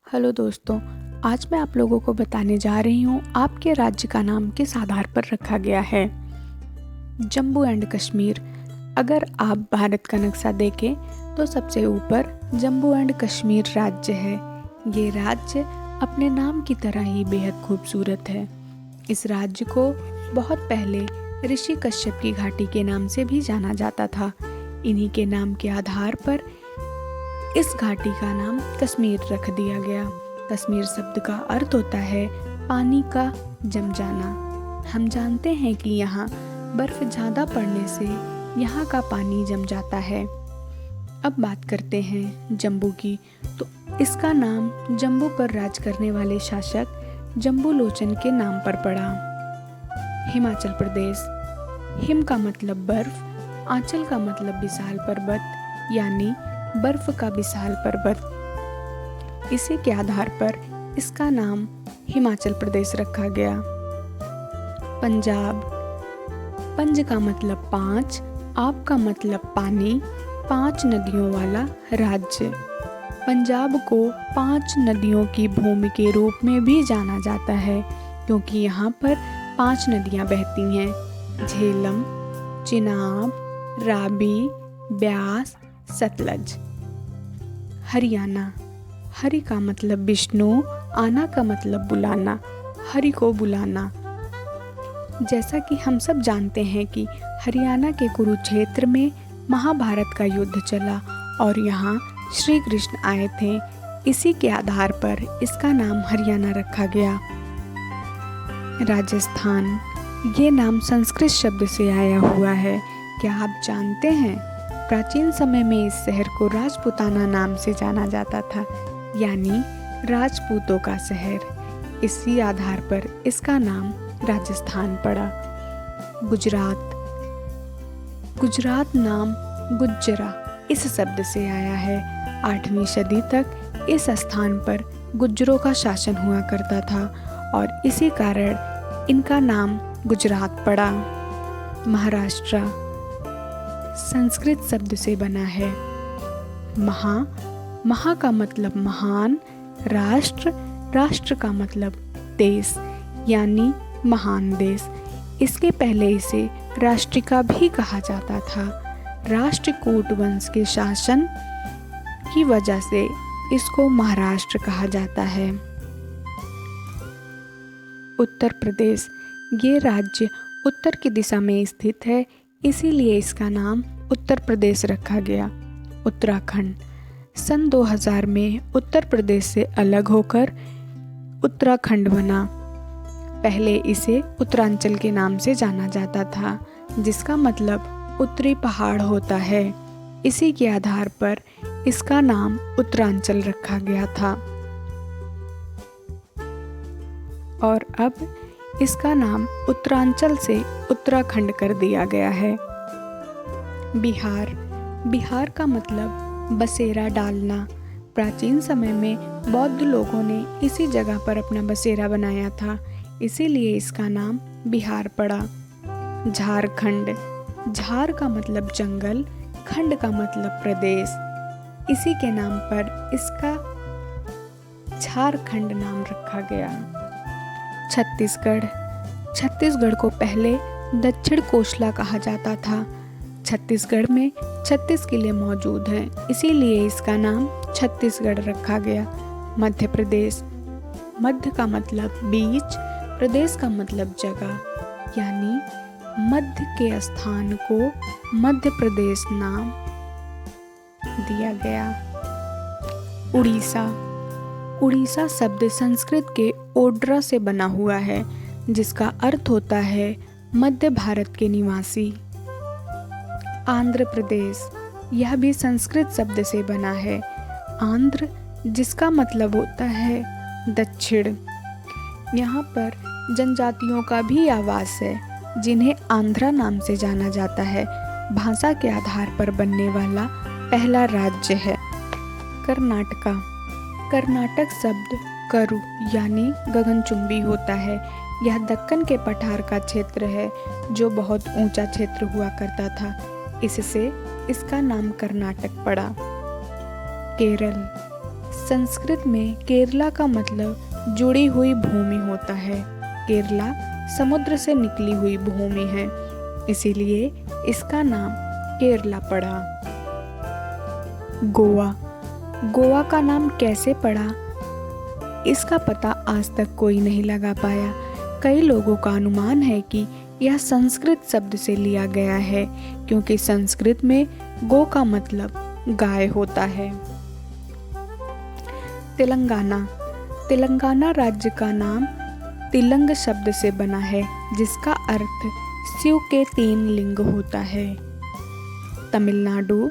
Hello दोस्तों, आज मैं आप लोगों को बताने जा रही हूँ आपके राज्य का नाम किस आधार पर रखा गया है। जम्मू एंड कश्मीर। अगर आप भारत का नक्शा देखें तो सबसे ऊपर जम्मू एंड कश्मीर राज्य है। ये राज्य अपने नाम की तरह ही बेहद खूबसूरत है। इस राज्य को बहुत पहले ऋषि कश्यप की घाटी के नाम से भी जाना जाता था। इन्हीं के नाम के आधार पर इस घाटी का नाम कश्मीर रख दिया गया। कश्मीर शब्द का अर्थ होता है पानी का जम जाना। हम जानते हैं कि यहाँ बर्फ ज़्यादा पड़ने से यहाँ का पानी जम जाता है। अब बात करते हैं जम्बू की, तो इसका नाम जम्बू पर राज करने वाले शासक जम्बू लोचन के नाम पर पड़ा। हिमाचल प्रदेश। हिम का मतलब बर्फ, आंचल का मतलब विशाल पर्वत, यानी बर्फ का विशाल पर्वत। इसी के आधार पर इसका नाम हिमाचल प्रदेश रखा गया। पंजाब। पंज का मतलब पांच, आप का मतलब पानी, 5 नदियों वाला राज्य। पंजाब को 5 नदियों की भूमि के रूप में भी जाना जाता है, क्योंकि यहाँ पर 5 नदियाँ बहती हैं: झेलम, चिनाब, रावी, ब्यास, सतलज। हरियाणा। हरि का मतलब विष्णु, आना का मतलब बुलाना, हरि को बुलाना। जैसा कि हम सब जानते हैं कि हरियाणा के कुरुक्षेत्र में महाभारत का युद्ध चला और यहाँ श्री कृष्ण आए थे। इसी के आधार पर इसका नाम हरियाणा रखा गया। राजस्थान। ये नाम संस्कृत शब्द से आया हुआ है। क्या आप जानते हैं, प्राचीन समय में इस शहर को राजपूताना नाम से जाना जाता था, यानी राजपूतों का शहर। इसी आधार पर इसका नाम राजस्थान पड़ा। गुजरात। गुजरात नाम गुज्जरा इस शब्द से आया है। 8वीं सदी तक इस स्थान पर गुज्जरों का शासन हुआ करता था और इसी कारण इनका नाम गुजरात पड़ा। महाराष्ट्र संस्कृत शब्द से बना है। महा का मतलब महान, राष्ट्र, राष्ट्र का मतलब देश, यानी महान देश। इसके पहले इसे राष्ट्रिका भी कहा जाता था। राष्ट्रकूट वंश के शासन की वजह से इसको महाराष्ट्र कहा जाता है। उत्तर प्रदेश। ये राज्य उत्तर की दिशा में स्थित है, इसीलिए इसका नाम उत्तर प्रदेश रखा गया। उत्तराखंड। सन 2000 में उत्तर प्रदेश से अलग होकर उत्तराखंड बना। पहले इसे उत्तरांचल के नाम से जाना जाता था, जिसका मतलब उत्तरी पहाड़ होता है। इसी के आधार पर इसका नाम उत्तरांचल रखा गया था और अब इसका नाम उत्तरांचल से उत्तराखंड कर दिया गया है। बिहार। बिहार का मतलब बसेरा डालना। प्राचीन समय में बौद्ध लोगों ने इसी जगह पर अपना बसेरा बनाया था, इसीलिए इसका नाम बिहार पड़ा। झारखंड। झार का मतलब जंगल, खंड का मतलब प्रदेश। इसी के नाम पर इसका झारखंड नाम रखा गया। छत्तीसगढ़। छत्तीसगढ़ को पहले दक्षिण कोसला कहा जाता था। छत्तीसगढ़ में 36 किले मौजूद हैं, इसीलिए इसका नाम छत्तीसगढ़ रखा गया। मध्य प्रदेश। मध्य का मतलब बीच, प्रदेश का मतलब जगह, यानी मध्य के स्थान को मध्य प्रदेश नाम दिया गया। उड़ीसा। उड़ीसा शब्द संस्कृत के ओड्रा से बना हुआ है, जिसका अर्थ होता है मध्य भारत के निवासी। आंध्र प्रदेश। यह भी संस्कृत शब्द से बना है। आंध्र, जिसका मतलब होता है दक्षिण। यहाँ पर जनजातियों का भी आवास है, जिन्हें आंध्रा नाम से जाना जाता है। भाषा के आधार पर बनने वाला पहला राज्य है। कर्नाटका। कर्नाटक शब्द करु यानी गगनचुंबी होता है। यह दक्कन के पठार का क्षेत्र है, जो बहुत ऊंचा क्षेत्र हुआ करता था, इससे इसका नाम कर्नाटक पड़ा। केरल। संस्कृत में केरला का मतलब जुड़ी हुई भूमि होता है। केरला समुद्र से निकली हुई भूमि है, इसीलिए इसका नाम केरला पड़ा। गोवा। गोवा का नाम कैसे पड़ा, इसका पता आज तक कोई नहीं लगा पाया। कई लोगों का अनुमान है कि यह संस्कृत शब्द से लिया गया है, क्योंकि संस्कृत में गो का मतलब गाय होता है। तेलंगाना। तेलंगाना राज्य का नाम तिलंग शब्द से बना है, जिसका अर्थ शिव के 3 लिंग होता है। तमिलनाडु।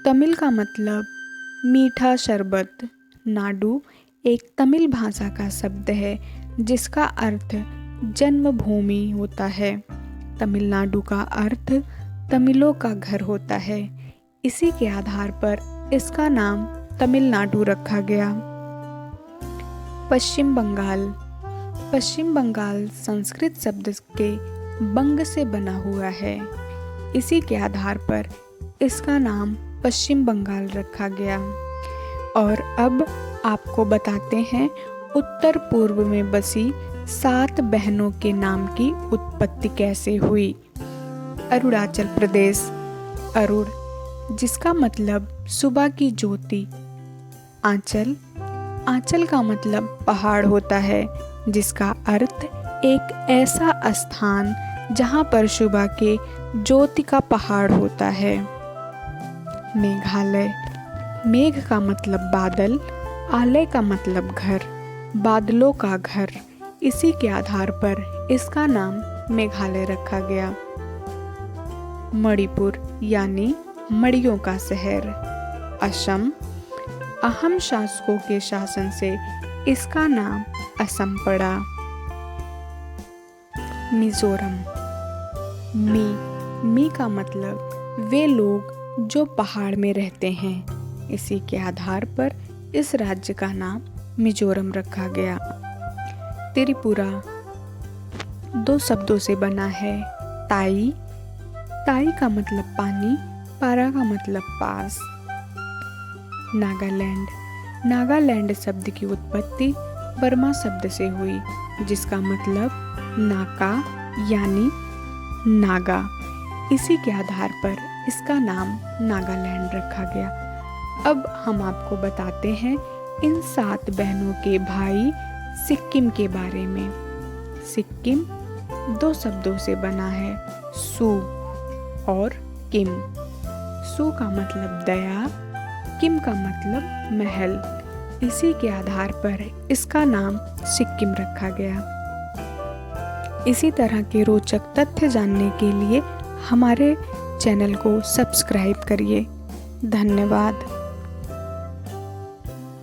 तमिल का मतलब मीठा शरबत। नाडु एक तमिल भाषा का शब्द है, जिसका अर्थ जन्मभूमि होता है। तमिलनाडु का अर्थ तमिलों का घर होता है। इसी के आधार पर इसका नाम तमिलनाडु रखा गया। पश्चिम बंगाल। पश्चिम बंगाल संस्कृत शब्द के बंग से बना हुआ है। इसी के आधार पर इसका नाम पश्चिम बंगाल रखा गया। और अब आपको बताते हैं उत्तर पूर्व में बसी 7 बहनों के नाम की उत्पत्ति कैसे हुई। अरुणाचल प्रदेश। अरुण जिसका मतलब सुबह की ज्योति। आंचल। आंचल का मतलब पहाड़ होता है, जिसका अर्थ एक ऐसा स्थान जहां पर सुबह के ज्योति का पहाड़ होता है। मेघालय। मेघ का मतलब बादल, आलय का मतलब घर, बादलों का घर। इसी के आधार पर इसका नाम मेघालय रखा गया। मणिपुर यानी मड़ियों का शहर। असम। अहम शासकों के शासन से इसका नाम असम पड़ा। मिजोरम। मी का मतलब वे लोग जो पहाड़ में रहते हैं। इसी के आधार पर इस राज्य का नाम मिजोरम रखा गया। त्रिपुरा 2 शब्दों से बना है। ताई। ताई का मतलब पानी, पारा का मतलब पास। नागालैंड। नागालैंड शब्द की उत्पत्ति बर्मा शब्द से हुई, जिसका मतलब नाका यानी नागा। इसी के आधार पर इसका नाम नागालैंड रखा गया। अब हम आपको बताते हैं इन 7 बहनों के भाई सिक्किम के बारे में। सिक्किम 2 शब्दों से बना है, सु और किम। सु का मतलब दया, किम का मतलब महल। इसी के आधार पर इसका नाम सिक्किम रखा गया। इसी तरह के रोचक तथ्य जानने के लिए हमारे चैनल को सब्सक्राइब करिए। धन्यवाद।